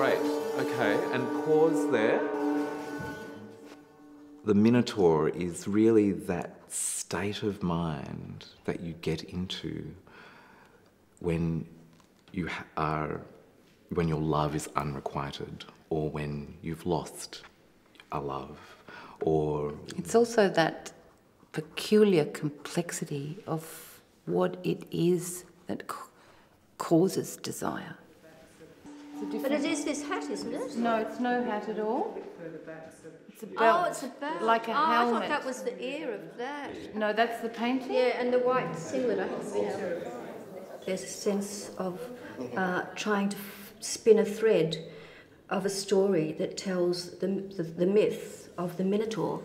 great. Okay, and pause there. The Minotaur is really that state of mind that you get into when you when your love is unrequited, or when you've lost a love, or... It's also that peculiar complexity of what it is that causes desire. But it is this hat, isn't it? No, it's no hat at all. It's a belt. Oh, it's a belt. Like a helmet. I thought that was the ear of that. No, that's the painting? Yeah, and the white singlet, I think. There's a sense of trying to spin a thread of a story that tells the myth of the Minotaur.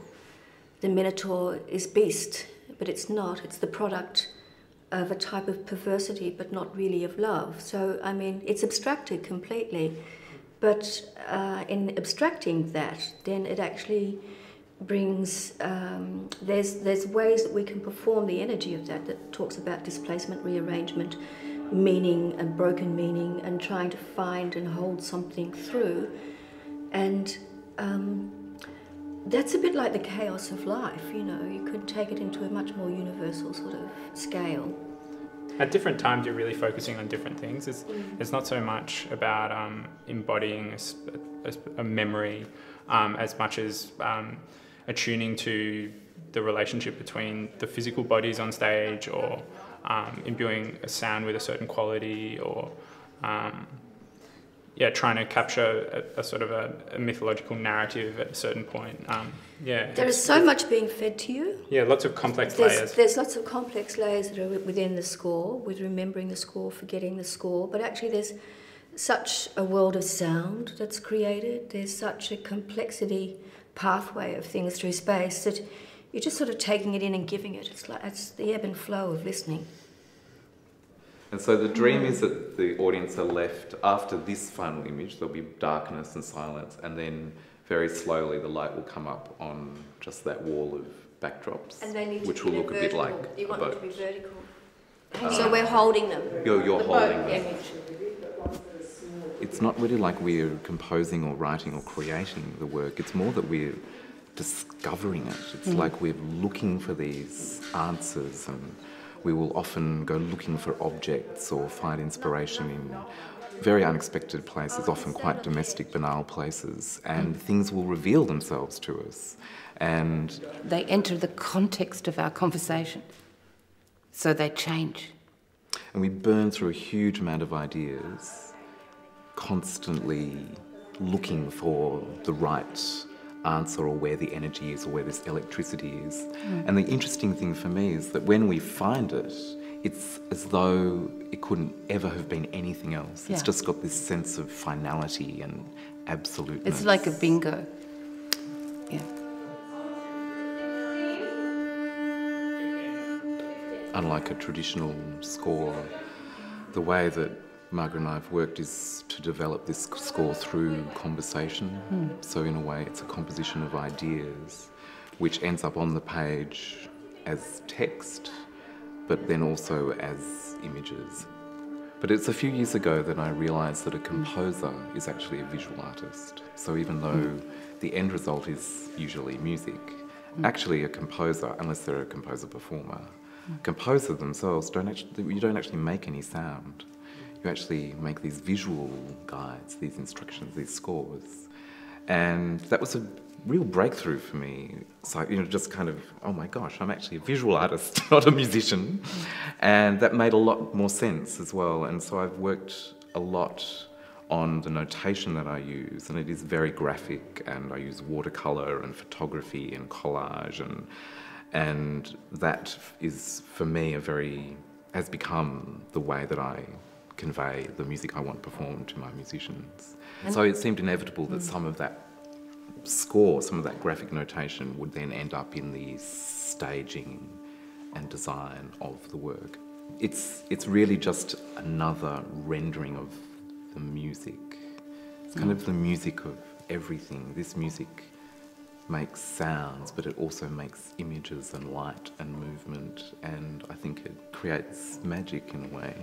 The Minotaur is beast, but it's not. It's the product of a type of perversity, but not really of love. So, I mean, it's abstracted completely. But in abstracting that, then it actually brings... there's ways that we can perform the energy of that talks about displacement, rearrangement, meaning and broken meaning, and trying to find and hold something through. And that's a bit like the chaos of life, you know. You could take it into a much more universal sort of scale. At different times, you're really focusing on different things. It's not so much about embodying a memory as much as attuning to the relationship between the physical bodies on stage, or imbuing a sound with a certain quality, or trying to capture a sort of a mythological narrative at a certain point. There is so much being fed to you. Yeah, lots of complex layers. There's lots of complex layers that are within the score, with remembering the score, forgetting the score, but actually there's such a world of sound that's created. There's such a complexity pathway of things through space that you're just sort of taking it in and giving it. It's the ebb and flow of listening. And so the dream is that the audience are left, after this final image, there'll be darkness and silence, and then very slowly the light will come up on just that wall of backdrops, and they need which to will be look vertical. a bit like you a want boat. them to be vertical. So we're holding them. You're holding them. Image. It's not really like we're composing or writing or creating the work. It's more that we're discovering it. It's like we're looking for these answers, and we will often go looking for objects or find inspiration in very unexpected places, often quite domestic, banal places, and things will reveal themselves to us. And they enter the context of our conversation, so they change. And we burn through a huge amount of ideas, constantly looking for the right answer, or where the energy is, or where this electricity is. And the interesting thing for me is that when we find it, it's as though it couldn't ever have been anything else. It's just got this sense of finality and absoluteness. It's like a bingo. Yeah. Unlike a traditional score, the way that Margaret and I have worked is to develop this score through conversation. So in a way it's a composition of ideas which ends up on the page as text, but then also as images. But it's a few years ago that I realised that a composer is actually a visual artist. So even though the end result is usually music, actually a composer, unless they're a composer-performer, composer themselves you don't actually make any sound. You actually make these visual guides, these instructions, these scores. And that was a real breakthrough for me. So, you know, just kind of, oh my gosh, I'm actually a visual artist, not a musician. And that made a lot more sense as well. And so I've worked a lot on the notation that I use, and it is very graphic, and I use watercolour and photography and collage, and that is, for me, has become the way that I convey the music I want performed to my musicians. And so it seemed inevitable that some of that score, some of that graphic notation would then end up in the staging and design of the work. It's really just another rendering of the music. It's kind of the music of everything. This music makes sounds, but it also makes images and light and movement, and I think it creates magic in a way.